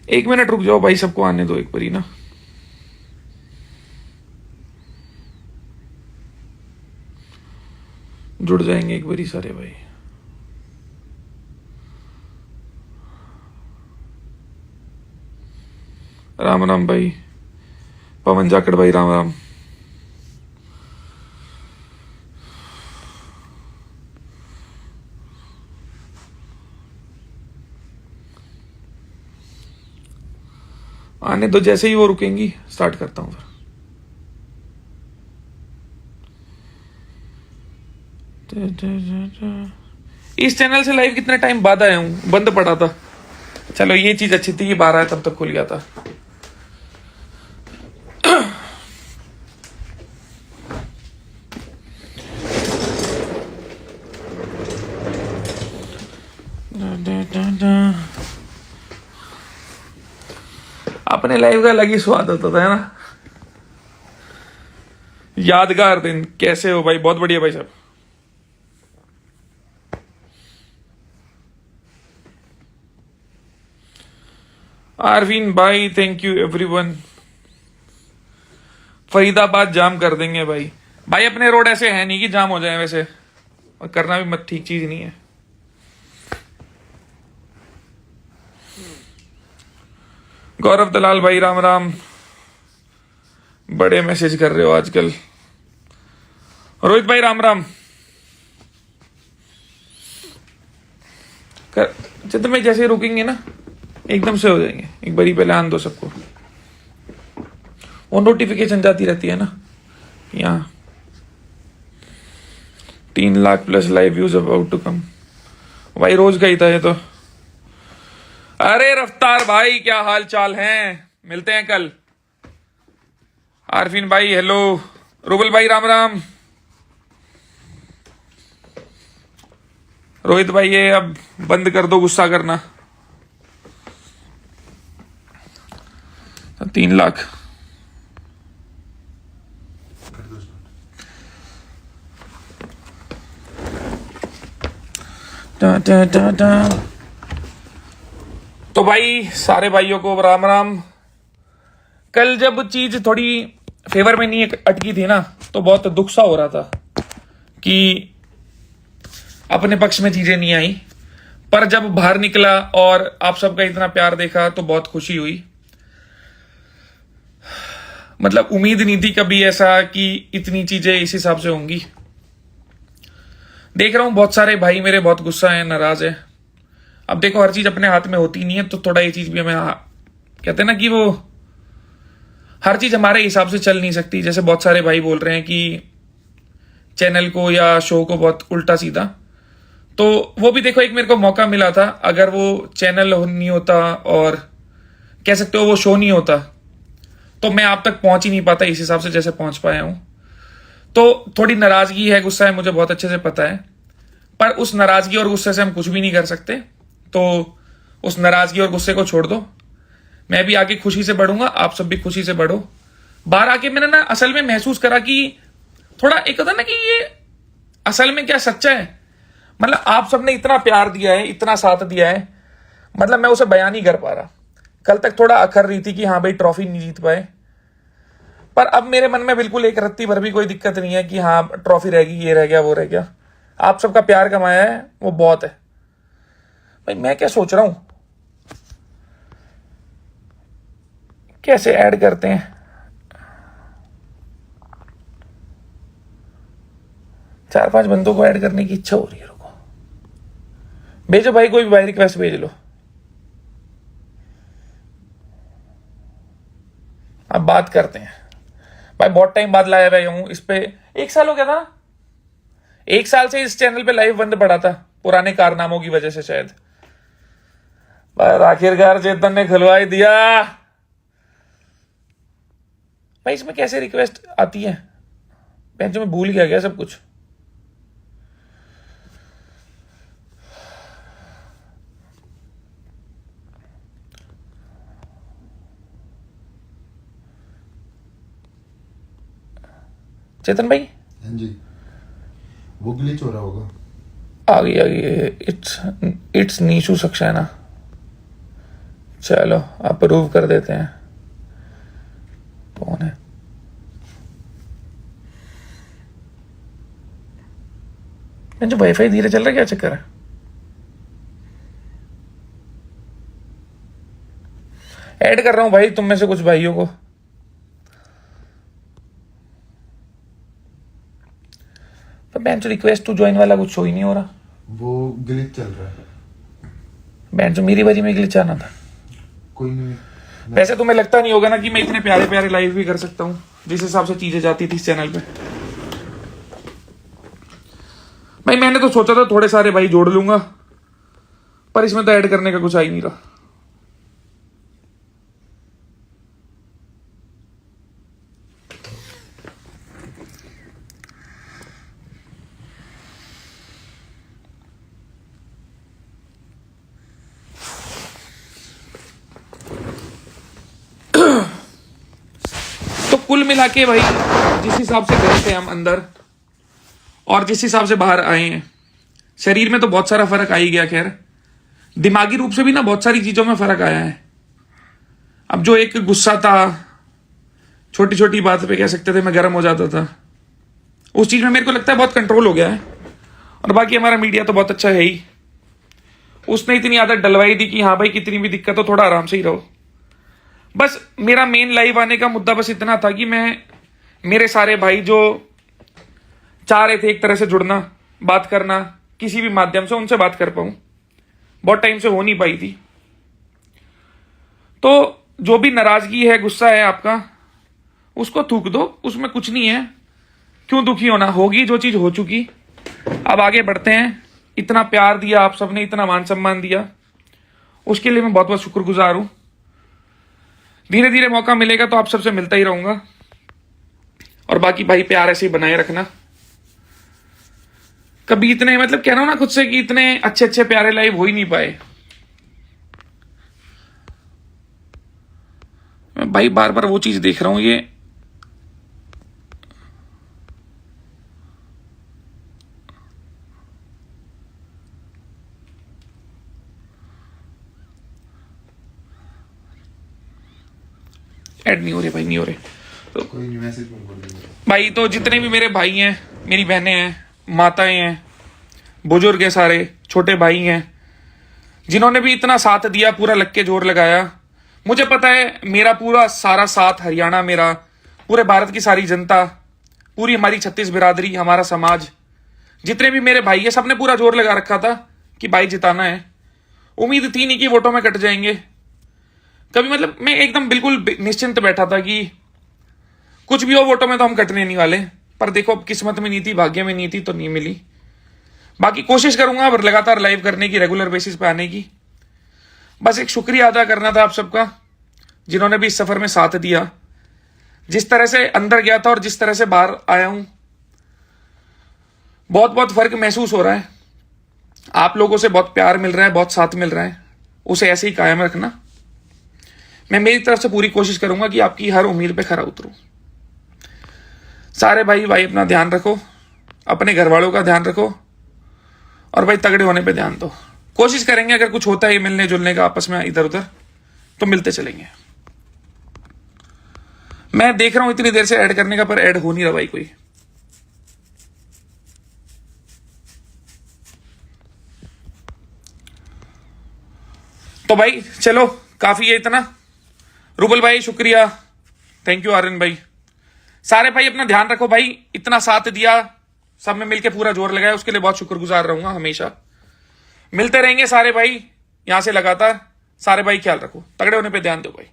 एक मिनट रुक जाओ भाई, सबको आने दो एक बारी ना। जुड़ जाएंगे एक बारी सारे भाई। राम राम भाई, पवन जाखड़ भाई, राम राम। आने दो, जैसे ही वो रुकेंगी स्टार्ट करता हूं फिर। इस चैनल से लाइव कितने टाइम बाद आया हूं, बंद पड़ा था। चलो ये चीज अच्छी थी कि 12 तब तक खुल गया था। अपने लाइव का अलग ही स्वाद होता था, है ना। यादगार दिन। कैसे हो भाई? बहुत बढ़िया भाई साहब। आरवीन भाई, थैंक यू एवरीवन। फरीदाबाद जाम कर देंगे भाई। भाई अपने रोड ऐसे है नहीं कि जाम हो जाए, वैसे और करना भी मत, ठीक चीज नहीं है। गौरव दलाल भाई, राम राम। बड़े मैसेज कर रहे हो आजकल। रोहित भाई, राम राम। चंद्र में जैसे रुकेंगे ना एकदम से हो जाएंगे। एक बारी पहले आन दो सबको। वो नोटिफिकेशन जाती रहती है ना यहाँ। 3 lakh plus live views about to come. भाई रोज का ही था ये तो। अरे रफ्तार भाई, क्या हाल चाल हैं? मिलते हैं कल। आरफीन भाई हेलो। रूबल भाई राम राम। रोहित भाई ये अब बंद कर दो गुस्सा करना। 3 लाख। तो भाई सारे भाइयों को राम राम। कल जब चीज थोड़ी फेवर में नहीं अटकी थी ना, तो बहुत दुख सा हो रहा था कि अपने पक्ष में चीजें नहीं आई। पर जब बाहर निकला और आप सबका इतना प्यार देखा तो बहुत खुशी हुई। मतलब उम्मीद नहीं थी कभी ऐसा कि इतनी चीजें इस हिसाब से होंगी। देख रहा हूं बहुत सारे भाई मेरे बहुत गुस्सा है, नाराज है। अब देखो हर चीज अपने हाथ में होती नहीं है, तो थोड़ा ये चीज भी हमें कहते हैं ना कि वो हर चीज हमारे हिसाब से चल नहीं सकती। जैसे बहुत सारे भाई बोल रहे हैं कि चैनल को या शो को बहुत उल्टा सीधा, तो वो भी देखो एक मेरे को मौका मिला था। अगर वो चैनल नहीं होता और कह सकते हो वो शो नहीं होता, तो मैं आप तक पहुंच ही नहीं पाता इस हिसाब से जैसे पहुंच पाया हूं। तो थोड़ी नाराजगी है, गुस्सा है, मुझे बहुत अच्छे से पता है। पर उस नाराजगी और गुस्से से हम कुछ भी नहीं कर सकते। तो उस नाराजगी और गुस्से को छोड़ दो। मैं भी आगे खुशी से बढ़ूंगा, आप सब भी खुशी से बढ़ो। बाहर आके मैंने ना असल में महसूस करा कि थोड़ा एक होता ना कि ये असल में क्या सच्चा है। मतलब आप सबने इतना प्यार दिया है, इतना साथ दिया है, मतलब मैं उसे बयान नहीं कर पा रहा। कल तक थोड़ा अखर रही थी कि हाँ भाई ट्रॉफी नहीं जीत पाए, पर अब मेरे मन में बिल्कुल एक रत्ती भर भी कोई दिक्कत नहीं है कि हाँ ट्रॉफी रहेगी, ये रह गया, वो रह गया। आप सबका प्यार कमाया है, वो बहुत है। भाई मैं क्या सोच रहा हूं, कैसे ऐड करते हैं। चार 5 बंदों को ऐड करने की इच्छा हो रही है। रुको, भेजो भाई, कोई भी भाई रिक्वेस्ट भेज लो। अब बात करते हैं। भाई बहुत टाइम बाद लाया भाई हूं इस पे। 1 साल हो गया था ना। 1 साल से इस चैनल पे लाइव बंद पड़ा था, पुराने कारनामों की वजह से शायद। पर आखिरकार चेतन ने खुलवाई दिया। भाई इसमें कैसे रिक्वेस्ट आती है? बेंच में भूल गया सब कुछ। चेतन भाई, हाँ जी, वो ग्लिच हो रहा होगा। आ गई। इट्स नीशू सक्सेना। चलो अप्रूव कर देते हैं। कौन है? मैं जो वाईफाई धीरे चल रहा है, क्या चक्कर है? ऐड कर रहा हूं भाई तुम में से कुछ भाइयों को। तो बेंच रिक्वेस्ट टू ज्वाइन वाला कुछ शो ही नहीं हो रहा। वो ग्लिच चल रहा है। बेंच मेरी बारी में ग्लिच आना था। कोई नहीं। वैसे तुम्हें लगता नहीं होगा ना कि मैं इतने प्यारे प्यारे लाइव भी कर सकता हूँ जिस हिसाब से चीजें जाती थी इस चैनल पे। भाई मैंने तो सोचा था थोड़े सारे भाई जोड़ लूंगा, पर इसमें तो ऐड करने का कुछ आ ही नहीं रहा। तो कुल मिला के भाई जिस हिसाब से गए थे हम अंदर और जिस हिसाब से बाहर आए हैं, शरीर में तो बहुत सारा फर्क आ ही गया। खैर दिमागी रूप से भी ना बहुत सारी चीजों में फर्क आया है। अब जो एक गुस्सा था, छोटी छोटी बात पे कह सकते थे मैं गर्म हो जाता था, उस चीज में मेरे को लगता है बहुत कंट्रोल हो गया है। और बाकी हमारा मीडिया तो बहुत अच्छा है ही। उसने इतनी आदत डलवाई दी कि हाँ भाई कितनी भी दिक्कत हो थोड़ा आराम से ही रहो। बस मेरा मेन लाइव आने का मुद्दा बस इतना था कि मैं मेरे सारे भाई जो चाह रहे थे एक तरह से जुड़ना, बात करना, किसी भी माध्यम से उनसे बात कर पाऊं, बहुत टाइम से हो नहीं पाई थी। तो जो भी नाराजगी है, गुस्सा है आपका, उसको थूक दो, उसमें कुछ नहीं है। क्यों दुखी होना? होगी जो चीज हो चुकी। अब आगे बढ़ते हैं। इतना प्यार दिया आप सबने, इतना मान सम्मान दिया, उसके लिए मैं बहुत बहुत शुक्रगुजार हूं। धीरे धीरे मौका मिलेगा तो आप सबसे मिलता ही रहूंगा। और बाकी भाई प्यार ऐसे ही बनाए रखना। कभी इतने मतलब कह रहा हूं ना खुद से कि इतने अच्छे अच्छे प्यारे लाइव हो ही नहीं पाए। मैं भाई बार बार वो चीज देख रहा हूं, ये ऐड नहीं हो रहे भाई, नहीं हो रहे। तो कोई नहीं, मैसेज कर दो भाई तो जितने भी मेरे भाई हैं, मेरी बहनें हैं, माताएं हैं, बुजुर्ग हैं, सारे छोटे भाई हैं, जिन्होंने भी इतना साथ दिया, पूरा लग के जोर लगाया। मुझे पता है मेरा पूरा सारा साथ, हरियाणा मेरा, पूरे भारत की सारी जनता, पूरी हमारी 36 बिरादरी, हमारा समाज, जितने भी मेरे भाई है, सबने पूरा जोर लगा रखा था कि भाई जिताना है। उम्मीद थी नहीं कि वोटों में कट जाएंगे कभी। मतलब मैं एकदम बिल्कुल निश्चिंत बैठा था कि कुछ भी हो वोटों में तो हम कटने नहीं वाले। पर देखो अब किस्मत में नहीं थी, भाग्य में नहीं थी, तो नहीं मिली। बाकी कोशिश करूंगा अब लगातार लाइव करने की, रेगुलर बेसिस पे आने की। बस एक शुक्रिया अदा करना था आप सबका, जिन्होंने भी इस सफर में साथ दिया। जिस तरह से अंदर गया था और जिस तरह से बाहर आया हूं, बहुत बहुत फर्क महसूस हो रहा है। आप लोगों से बहुत प्यार मिल रहा है, बहुत साथ मिल रहा है। उसे ऐसे ही कायम रखना। मैं मेरी तरफ से पूरी कोशिश करूंगा कि आपकी हर उम्मीद पे खरा उतरूं। सारे भाई अपना ध्यान रखो, अपने घर वालों का ध्यान रखो, और भाई तगड़े होने पे ध्यान दो। कोशिश करेंगे अगर कुछ होता है मिलने जुलने का आपस में इधर उधर, तो मिलते चलेंगे। मैं देख रहा हूं इतनी देर से ऐड करने का, पर ऐड हो नहीं रहा भाई कोई। तो भाई चलो, काफी है इतना। रूबल भाई शुक्रिया, थैंक यू। आर्यन भाई, सारे भाई अपना ध्यान रखो भाई। इतना साथ दिया, सब में मिलके पूरा जोर लगाया, उसके लिए बहुत शुक्रगुजार रहूंगा हमेशा। मिलते रहेंगे सारे भाई यहां से लगातार। सारे भाई ख्याल रखो, तगड़े होने पे ध्यान दो भाई।